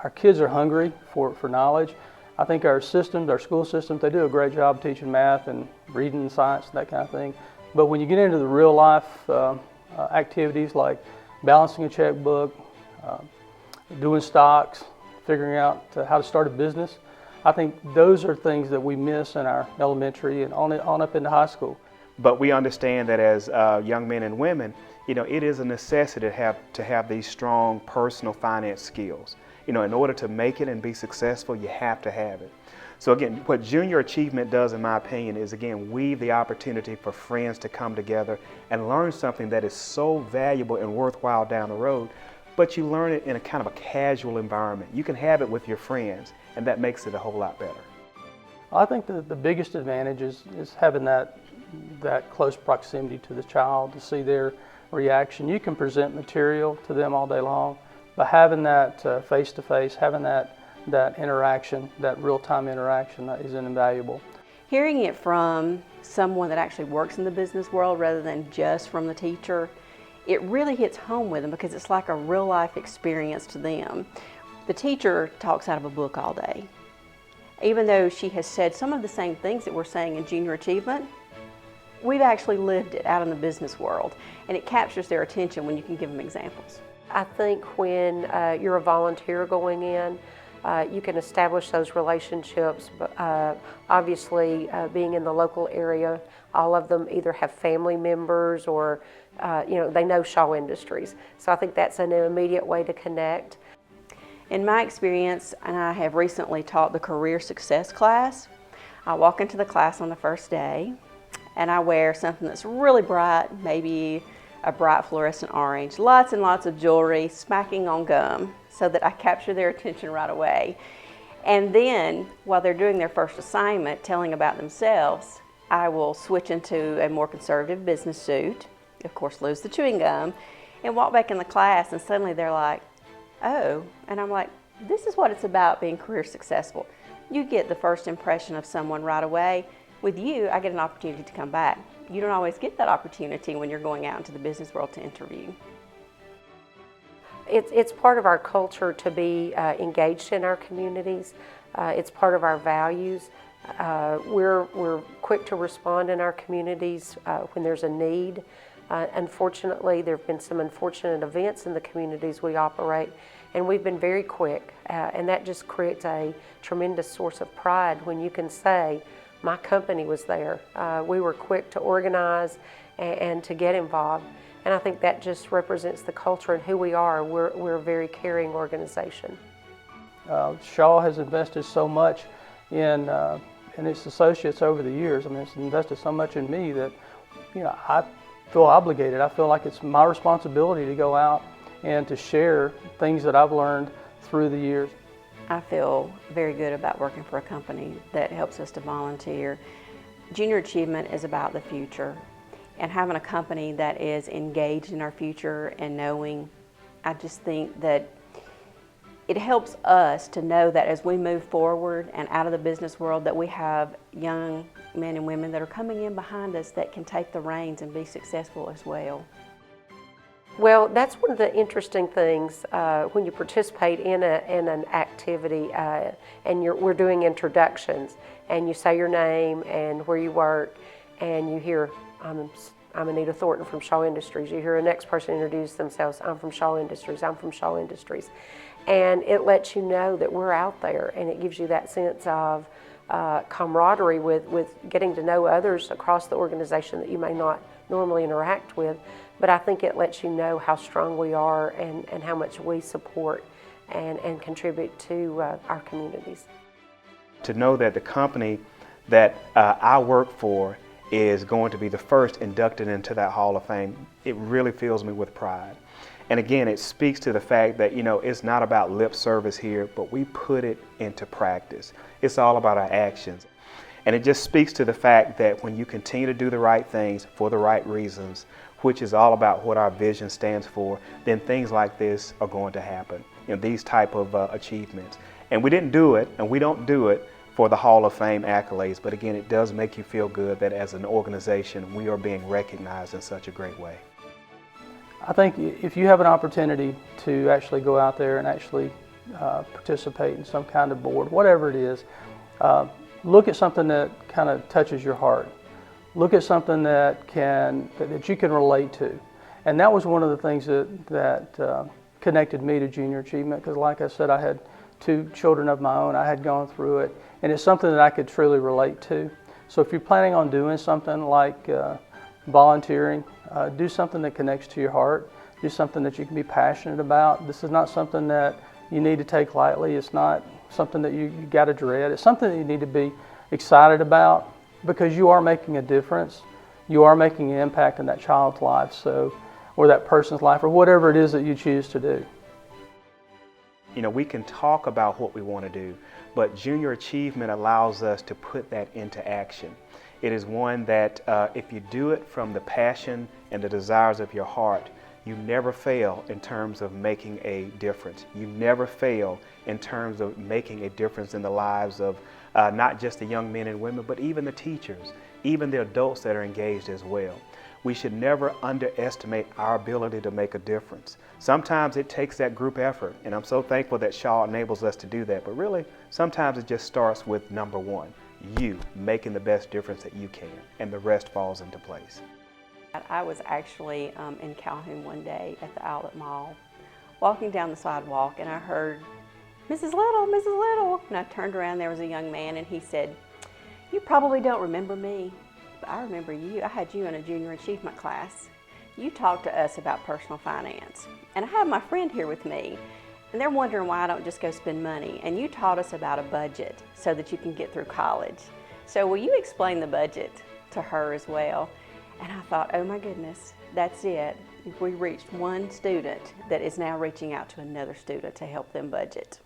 our kids are hungry for knowledge. I think our systems, our school systems, they do a great job teaching math and reading and science and that kind of thing. But when you get into the real life activities like balancing a checkbook, doing stocks, figuring out how to start a business, I think those are things that we miss in our elementary and on up into high school. But we understand that as young men and women, it is a necessity to have these strong personal finance skills. In order to make it and be successful, you have to have it. So again, what Junior Achievement does, in my opinion, is again weave the opportunity for friends to come together and learn something that is so valuable and worthwhile down the road, but you learn it in a kind of a casual environment. You can have it with your friends, and that makes it a whole lot better. I think the biggest advantage is having that close proximity to the child to see their reaction. You can present material to them all day long, but having that face-to-face, having that interaction, that real-time interaction, that is invaluable. Hearing it from someone that actually works in the business world rather than just from the teacher, it really hits home with them because it's like a real-life experience to them. The teacher talks out of a book all day. Even though she has said some of the same things that we're saying in Junior Achievement, we've actually lived it out in the business world, and it captures their attention when you can give them examples. I think when you're a volunteer going in, you can establish those relationships. But obviously, being in the local area, all of them either have family members or they know Shaw Industries. So I think that's an immediate way to connect. In my experience, and I have recently taught the career success class, I walk into the class on the first day and I wear something that's really bright, maybe a bright fluorescent orange, lots and lots of jewelry, smacking on gum, so that I capture their attention right away. And then, while they're doing their first assignment, telling about themselves, I will switch into a more conservative business suit, of course lose the chewing gum, and walk back in the class, and suddenly they're like, oh, and I'm like, this is what it's about being career successful. You get the first impression of someone right away. With you, I get an opportunity to come back. You don't always get that opportunity when you're going out into the business world to interview. It's part of our culture to be engaged in our communities. It's part of our values. We're quick to respond in our communities when there's a need. Unfortunately, there have been some unfortunate events in the communities we operate, and we've been very quick. And that just creates a tremendous source of pride when you can say, my company was there. We were quick to organize and to get involved. And I think that just represents the culture and who we are. We're a very caring organization. Shaw has invested so much in its associates over the years. I mean, it's invested so much in me that, I feel obligated. I feel like it's my responsibility to go out and to share things that I've learned through the years. I feel very good about working for a company that helps us to volunteer. Junior Achievement is about the future, and having a company that is engaged in our future and knowing, I just think that it helps us to know that as we move forward and out of the business world, that we have young men and women that are coming in behind us that can take the reins and be successful as well. Well, that's one of the interesting things when you participate in an activity and we're doing introductions, and you say your name and where you work, and you hear, I'm Anita Thornton from Shaw Industries. You hear the next person introduce themselves, I'm from Shaw Industries, I'm from Shaw Industries. And it lets you know that we're out there, and it gives you that sense of camaraderie with getting to know others across the organization that you may not normally interact with. But I think it lets you know how strong we are and how much we support and contribute to our communities. To know that the company that I work for is going to be the first inducted into that Hall of Fame, it really fills me with pride. And again, it speaks to the fact that, it's not about lip service here, but we put it into practice. It's all about our actions. And it just speaks to the fact that when you continue to do the right things for the right reasons, which is all about what our vision stands for, then things like this are going to happen, these type of achievements. And we didn't do it, and we don't do it for the Hall of Fame accolades, but again, it does make you feel good that as an organization, we are being recognized in such a great way. I think if you have an opportunity to actually go out there and actually participate in some kind of board, whatever it is. Look at something that kind of touches your heart. Look at something that you can relate to. And that was one of the things that connected me to junior achievement, because like I said, I had 2 children of my own. I had gone through it, and it's something that I could truly relate to. So if you're planning on doing something like volunteering, do something that connects to your heart. Do something that you can be passionate about. This is not something that you need to take lightly. It's not something that you got to dread. It's something that you need to be excited about, because you are making a difference. You are making an impact in that child's life, or that person's life, or whatever it is that you choose to do. You know, we can talk about what we want to do, but junior achievement allows us to put that into action. It is one that if you do it from the passion and the desires of your heart, you never fail in terms of making a difference. You never fail in terms of making a difference in the lives of not just the young men and women, but even the teachers, even the adults that are engaged as well. We should never underestimate our ability to make a difference. Sometimes it takes that group effort, and I'm so thankful that Shaw enables us to do that, but really, sometimes it just starts with number one, you making the best difference that you can, and the rest falls into place. I was actually in Calhoun one day at the outlet mall, walking down the sidewalk, and I heard, "Mrs. Little, Mrs. Little." And I turned around, there was a young man, and he said, "You probably don't remember me, but I remember you. I had you in a junior achievement class. You talked to us about personal finance. And I have my friend here with me, and they're wondering why I don't just go spend money. And you taught us about a budget so that you can get through college. So will you explain the budget to her as well?" And I thought, oh my goodness, that's it. We reached one student that is now reaching out to another student to help them budget.